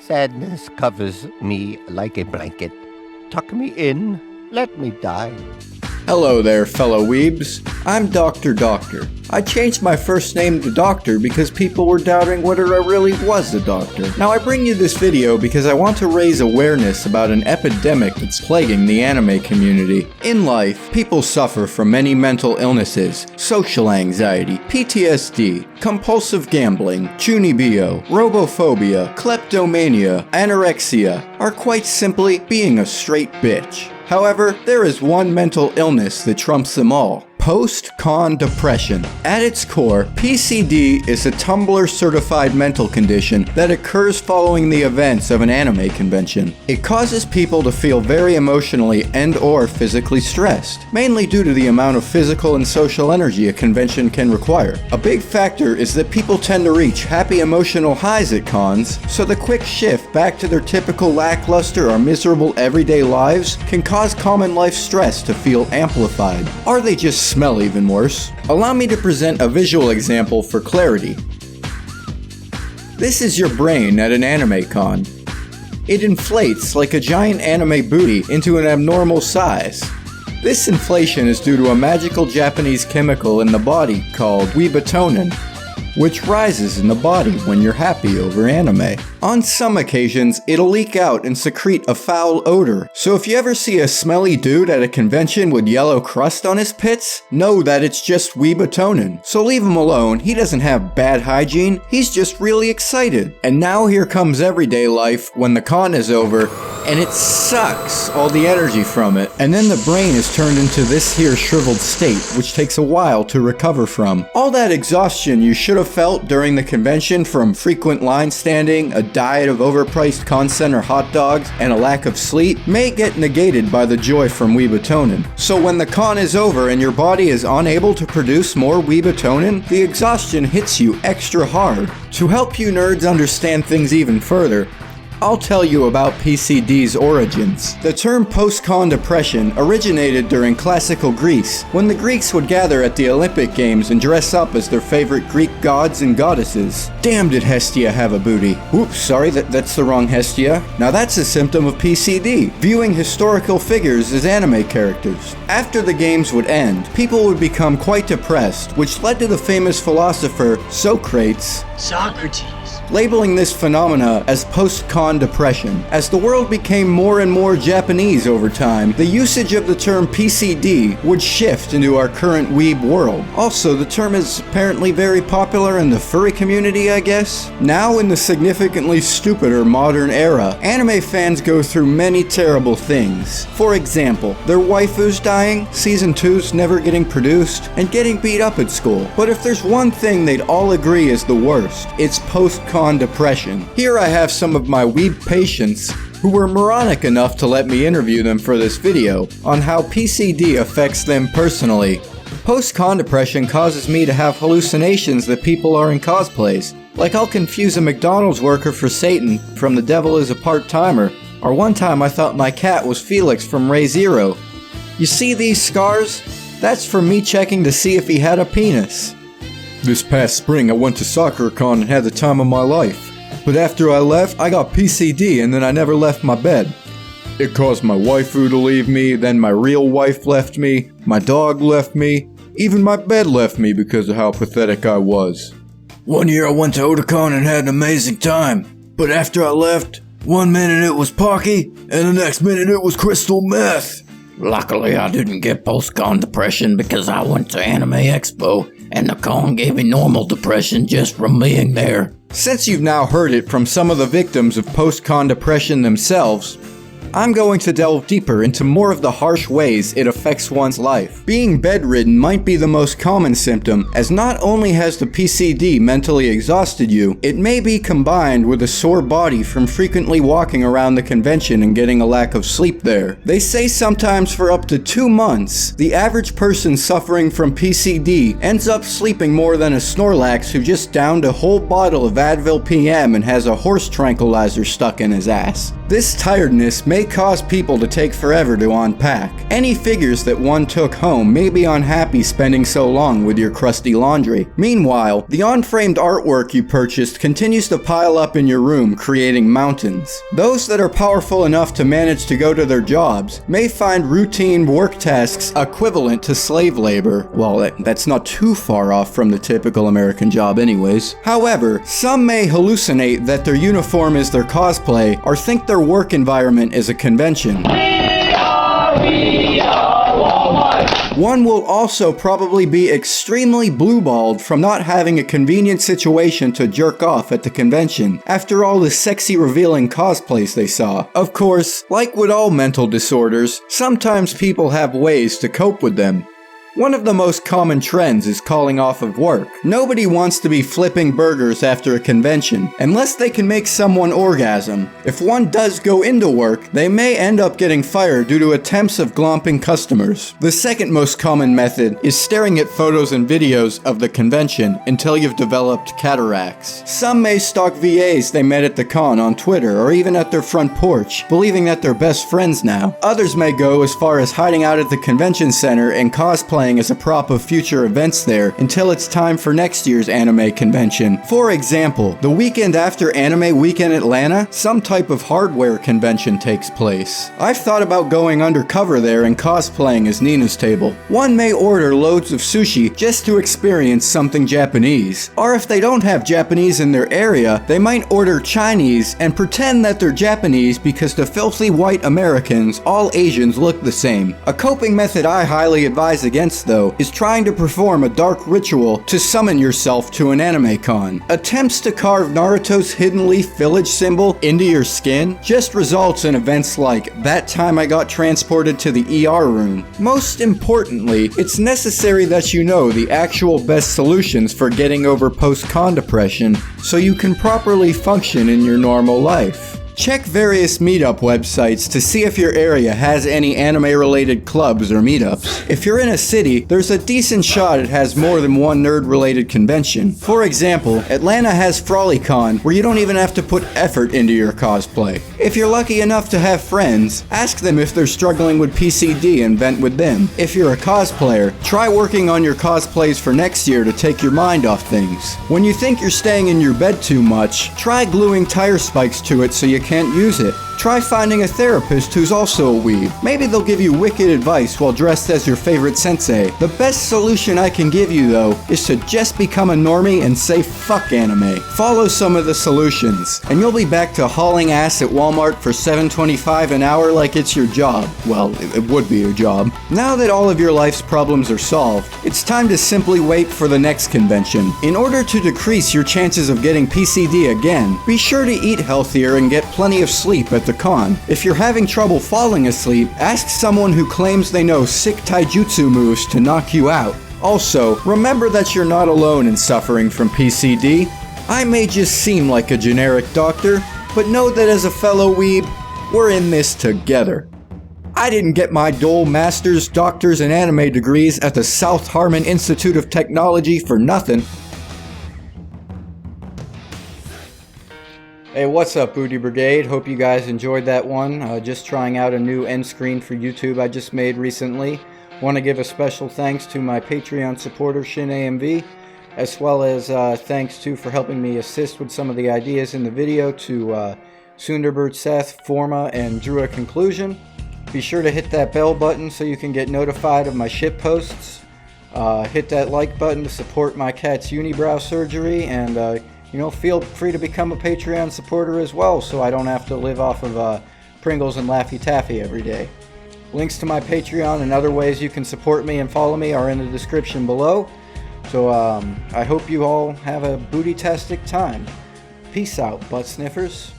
Sadness covers me like a blanket. Tuck me in, let me die. Hello there, fellow weebs. I'm Dr. Doctor. I changed my first name to Doctor because people were doubting whether I really was a doctor. Now I bring you this video because I want to raise awareness about an epidemic that's plaguing the anime community. In life, people suffer from many mental illnesses, social anxiety, PTSD, compulsive gambling, chunibyo, robophobia, kleptomania, anorexia, or quite simply being a straight bitch. However, there is one mental illness that trumps them all: post-con depression. At its core, PCD is a Tumblr-certified mental condition that occurs following the events of an anime convention. It causes people to feel very emotionally and/or physically stressed, mainly due to the amount of physical and social energy a convention can require. A big factor is that people tend to reach happy emotional highs at cons, so the quick shift back to their typical lackluster or miserable everyday lives can cause common life stress to feel amplified. Or they just smell even worse. Allow me to present a visual example for clarity. This is your brain at an anime con. It inflates like a giant anime booty into an abnormal size. This inflation is due to a magical Japanese chemical in the body called Weebatonin, which rises in the body when you're happy over anime. On some occasions, it'll leak out and secrete a foul odor, so if you ever see a smelly dude at a convention with yellow crust on his pits, know that it's just Weebatonin. So leave him alone, he doesn't have bad hygiene, he's just really excited. And now here comes everyday life when the con is over, and it sucks all the energy from it, and then the brain is turned into this here shriveled state, which takes a while to recover from. All that exhaustion you should have felt during the convention from frequent line standing, a diet of overpriced con center hot dogs, and a lack of sleep may get negated by the joy from Weebatonin. So when the con is over and your body is unable to produce more Weebatonin, the exhaustion hits you extra hard. To help you nerds understand things even further, I'll tell you about PCD's origins. The term post-con depression originated during classical Greece, when the Greeks would gather at the Olympic Games and dress up as their favorite Greek gods and goddesses. Damn, did Hestia have a booty. Oops, sorry, that's the wrong Hestia. Now that's a symptom of PCD, viewing historical figures as anime characters. After the games would end, people would become quite depressed, which led to the famous philosopher Socrates labeling this phenomena as post-con depression. As the world became more and more Japanese over time, the usage of the term PCD would shift into our current weeb world. Also, the term is apparently very popular in the furry community, I guess? Now in the significantly stupider modern era, anime fans go through many terrible things. For example, their waifus dying, season 2's never getting produced, and getting beat up at school. But if there's one thing they'd all agree is the worst, it's post-con depression. Here I have some of my weeb patients who were moronic enough to let me interview them for this video on how PCD affects them personally. Post-con depression causes me to have hallucinations that people are in cosplays. Like I'll confuse a McDonald's worker for Satan from The Devil Is a Part-Timer, or one time I thought my cat was Felix from ReZero. You see these scars? That's from me checking to see if he had a penis. This past spring I went to SoccerCon and had the time of my life. But after I left, I got PCD and then I never left my bed. It caused my waifu to leave me, then my real wife left me, my dog left me, even my bed left me because of how pathetic I was. One year I went to Otakon and had an amazing time. But after I left, one minute it was Pocky, and the next minute it was crystal meth. Luckily I didn't get post-con depression because I went to Anime Expo, and the con gave me normal depression just from being there. Since you've now heard it from some of the victims of post-con depression themselves, I'm going to delve deeper into more of the harsh ways it affects one's life. Being bedridden might be the most common symptom, as not only has the PCD mentally exhausted you, it may be combined with a sore body from frequently walking around the convention and getting a lack of sleep there. They say sometimes for up to 2 months, the average person suffering from PCD ends up sleeping more than a Snorlax who just downed a whole bottle of Advil PM and has a horse tranquilizer stuck in his ass. This tiredness may may cause people to take forever to unpack. Any figures that one took home may be unhappy spending so long with your crusty laundry. Meanwhile, the on-framed artwork you purchased continues to pile up in your room, creating mountains. Those that are powerful enough to manage to go to their jobs may find routine work tasks equivalent to slave labor. Well, that's not too far off from the typical American job anyways. However, some may hallucinate that their uniform is their cosplay or think their work environment is a convention. One will also probably be extremely blueballed from not having a convenient situation to jerk off at the convention after all the sexy revealing cosplays they saw. Of course, like with all mental disorders, sometimes people have ways to cope with them. One of the most common trends is calling off of work. Nobody wants to be flipping burgers after a convention, unless they can make someone orgasm. If one does go into work, they may end up getting fired due to attempts of glomping customers. The second most common method is staring at photos and videos of the convention until you've developed cataracts. Some may stalk VAs they met at the con on Twitter or even at their front porch, believing that they're best friends now. Others may go as far as hiding out at the convention center and cosplaying as a prop of future events there until it's time for next year's anime convention. For example, the weekend after Anime Weekend Atlanta, some type of hardware convention takes place. I've thought about going undercover there and cosplaying as Nina's Table. One may order loads of sushi just to experience something Japanese. Or if they don't have Japanese in their area, they might order Chinese and pretend that they're Japanese because to filthy white Americans, all Asians look the same. A coping method I highly advise against though, is trying to perform a dark ritual to summon yourself to an anime con. Attempts to carve Naruto's hidden leaf village symbol into your skin just results in events like that time I got transported to the ER room. Most importantly, it's necessary that you know the actual best solutions for getting over post-con depression so you can properly function in your normal life. Check various meetup websites to see if your area has any anime-related clubs or meetups. If you're in a city, there's a decent shot it has more than one nerd-related convention. For example, Atlanta has FroliCon, where you don't even have to put effort into your cosplay. If you're lucky enough to have friends, ask them if they're struggling with PCD and vent with them. If you're a cosplayer, try working on your cosplays for next year to take your mind off things. When you think you're staying in your bed too much, try gluing tire spikes to it so you can't use it. Try finding a therapist who's also a weeb. Maybe they'll give you wicked advice while dressed as your favorite sensei. The best solution I can give you though is to just become a normie and say fuck anime. Follow some of the solutions, and you'll be back to hauling ass at Walmart for $7.25 an hour like it's your job. Well, it would be your job. Now that all of your life's problems are solved, it's time to simply wait for the next convention. In order to decrease your chances of getting PCD again, be sure to eat healthier and get plenty of sleep at the con. If you're having trouble falling asleep, ask someone who claims they know sick taijutsu moves to knock you out. Also, remember that you're not alone in suffering from PCD. I may just seem like a generic doctor, but know that as a fellow weeb, we're in this together. I didn't get my dual master's, doctor's, and anime degrees at the South Harmon Institute of Technology for nothing. Hey, what's up, Booty Brigade? Hope you guys enjoyed that one. Just trying out a new end screen for YouTube I just made recently. Want to give a special thanks to my Patreon supporter, ShinAMV, as well as thanks to for helping me assist with some of the ideas in the video to Sunderbird, Seth, Forma, and Drew a Conclusion. Be sure to hit that bell button so you can get notified of my shit posts. Hit that like button to support my cat's unibrow surgery, and feel free to become a Patreon supporter as well so I don't have to live off of Pringles and Laffy Taffy every day. Links to my Patreon and other ways you can support me and follow me are in the description below. So I hope you all have a booty-tastic time. Peace out, butt sniffers.